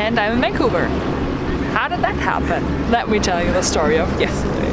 and I'm in Vancouver. How did that happen? Let me tell you the story of yesterday.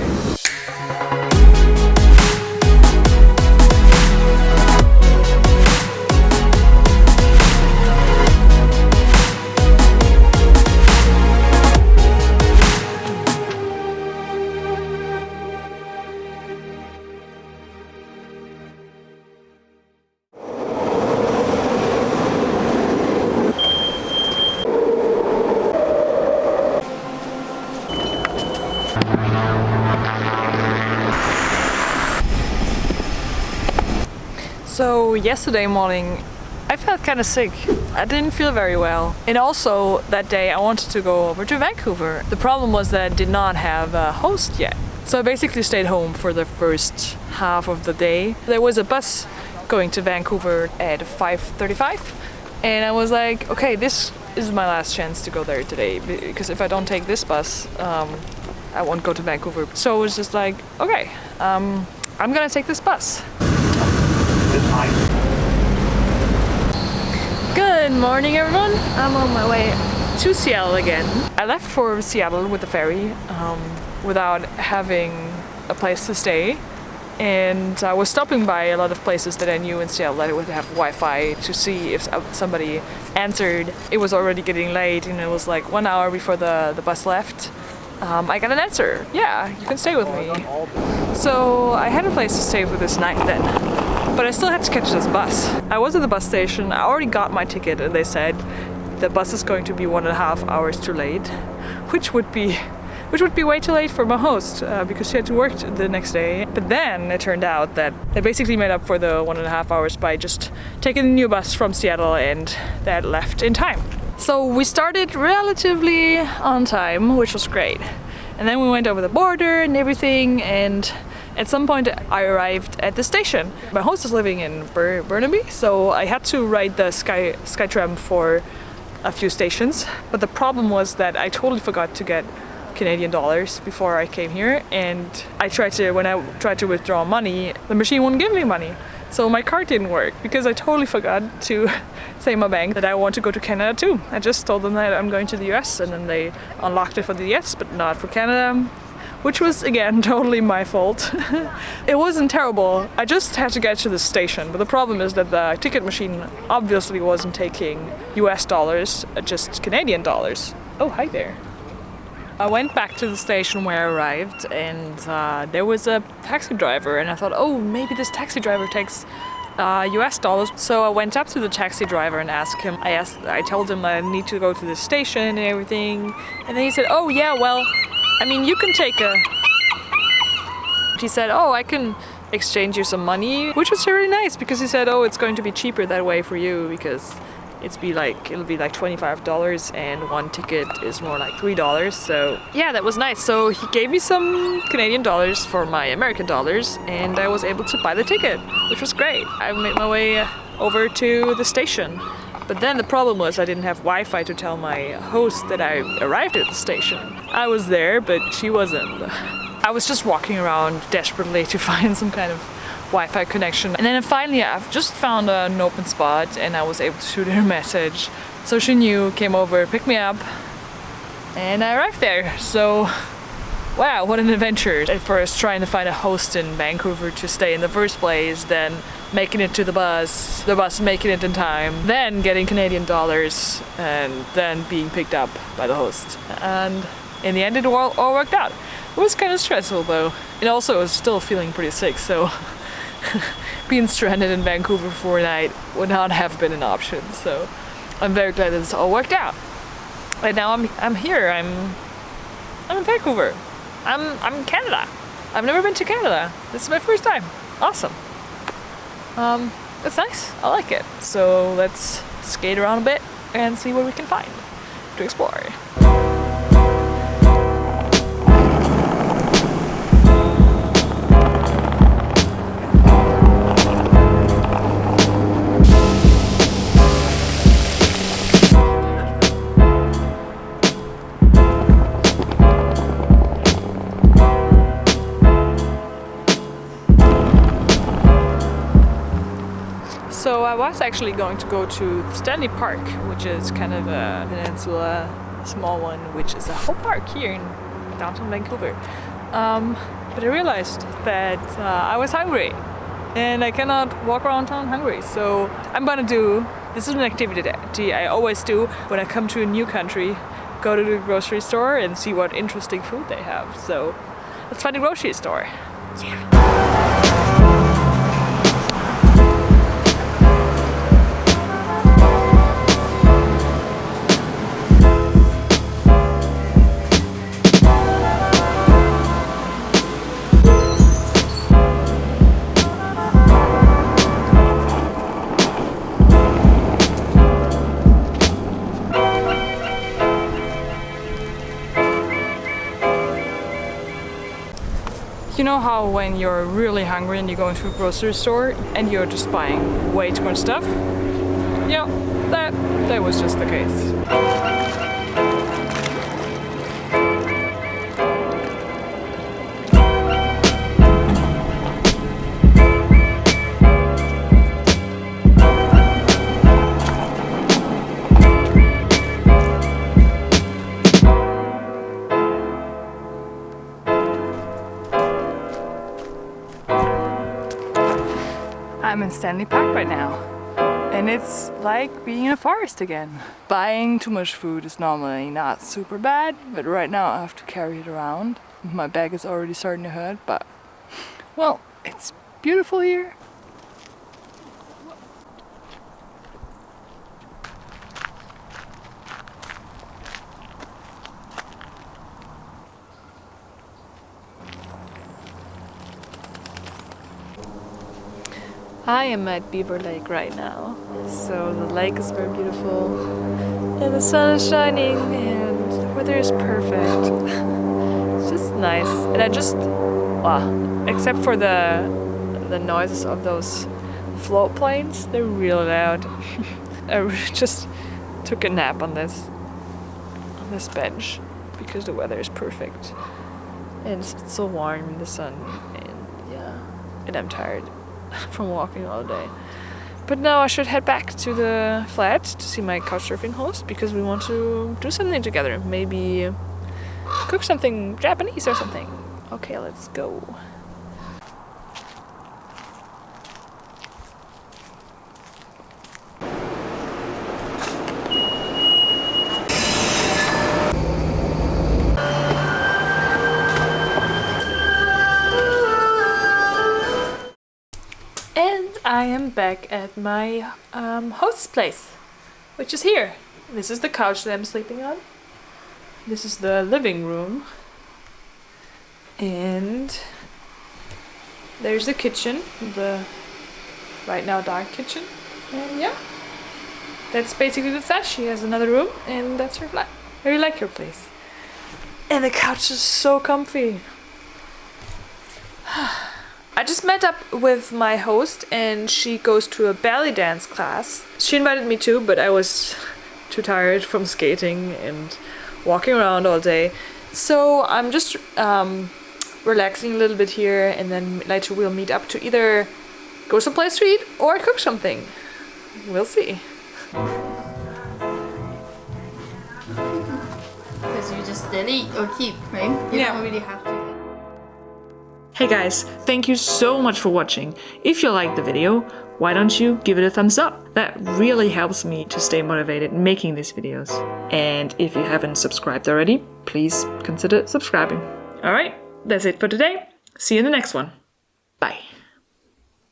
So yesterday morning I felt kind of sick. I didn't feel very well. And also that day I wanted to go over to Vancouver. The problem was that I did not have a host yet. So I basically stayed home for the first half of the day. There was a bus going to Vancouver at 5:35 and I was like, okay, this is my last chance to go there today, because if I don't take this bus, I won't go to Vancouver. So it was just like, okay, I'm gonna take this bus. Good morning, everyone. I'm on my way to Seattle again. I left for Seattle with the ferry without having a place to stay, and I was stopping by a lot of places that I knew in Seattle that would have Wi-Fi to see if somebody answered. It was already getting late and it was like 1 hour before the bus left. I got an answer. Yeah, you can stay with me. So I had a place to stay for this night then. But I still had to catch this bus. I was at the bus station, I already got my ticket, and they said the bus is going to be 1.5 hours too late, which would be way too late for my host, because she had to work the next day. But then it turned out that they basically made up for the 1.5 hours by just taking a new bus from Seattle, and that left in time. So we started relatively on time, which was great. And then we went over the border and everything, and at some point I arrived at the station. My host is living in Burnaby, so I had to ride the SkyTram for a few stations. But the problem was that I totally forgot to get Canadian dollars before I came here, and when I tried to withdraw money, the machine wouldn't give me money. So my card didn't work because I totally forgot to say in my bank that I want to go to Canada too. I just told them that I'm going to the US, and then they unlocked it for the US but not for Canada, which was again totally my fault. It wasn't terrible. I just had to get to the station, but the problem is that the ticket machine obviously wasn't taking US dollars, just Canadian dollars. Oh, hi there. I went back to the station where I arrived, and there was a taxi driver, and I thought, oh, maybe this taxi driver takes US dollars. So I went up to the taxi driver and asked him. I told him that I need to go to the station and everything, and then he said, oh yeah, well, I mean, you can take a... He said, oh, I can exchange you some money, which was really nice, because he said, oh, it's going to be cheaper that way for you, because it'll be like $25 and one ticket is more like $3. So yeah, that was nice. So he gave me some Canadian dollars for my American dollars, and I was able to buy the ticket, which was great. I made my way over to the station. But then the problem was I didn't have Wi-Fi to tell my host that I arrived at the station. I was there, but she wasn't. I was just walking around desperately to find some kind of Wi-Fi connection. And then finally I've just found an open spot, and I was able to shoot her a message. So she knew, came over, picked me up, and I arrived there. So wow, what an adventure. At first trying to find a host in Vancouver to stay in the first place, then making it to the bus making it in time, then getting Canadian dollars, and then being picked up by the host. And in the end it all worked out. It was kind of stressful though. And also I was still feeling pretty sick, so being stranded in Vancouver for a night would not have been an option. So I'm very glad that this all worked out. And now I'm here. I'm in Vancouver. I'm in Canada. I've never been to Canada. This is my first time. Awesome. It's nice. I like it. So let's skate around a bit and see what we can find to explore. So I was actually going to go to Stanley Park, which is kind of a peninsula, a small one, which is a whole park here in downtown Vancouver. But I realized that I was hungry and I cannot walk around town hungry. So I'm gonna do, this is an activity I always do when I come to a new country, go to the grocery store and see what interesting food they have. So let's find a grocery store. Yeah. You know how when you're really hungry and you go into a grocery store and you're just buying way too much stuff? Yeah, that was just the case. I'm in Stanley Park right now, and it's like being in a forest again. Buying too much food is normally not super bad, but right now I have to carry it around. My back is already starting to hurt, but well, it's beautiful here. I am at Beaver Lake right now, so the lake is very beautiful and the sun is shining and the weather is perfect. It's just nice, and I just, well, except for the noises of those float planes, they're really loud. I just took a nap on this bench because the weather is perfect and it's so warm in the sun, and yeah, and I'm tired from walking all day. But now I should head back to the flat to see my couchsurfing host because we want to do something together. Maybe cook something Japanese or something. Okay, let's go. I am back at my host's place, which is here. This is the couch that I'm sleeping on. This is the living room. And there's the kitchen, the right now dark kitchen. And yeah, that's basically the flat. She has another room and that's her flat. I really like her place. And the couch is so comfy. I just met up with my host and she goes to a belly dance class. She invited me too, but I was too tired from skating and walking around all day. So I'm just relaxing a little bit here, and then later we'll meet up to either go someplace to eat or cook something. We'll see. Because you just delete or keep, right? You don't really have to. Hey guys, thank you so much for watching. If you liked the video, why don't you give it a thumbs up? That really helps me to stay motivated making these videos. And if you haven't subscribed already, please consider subscribing. Alright, that's it for today. See you in the next one. Bye.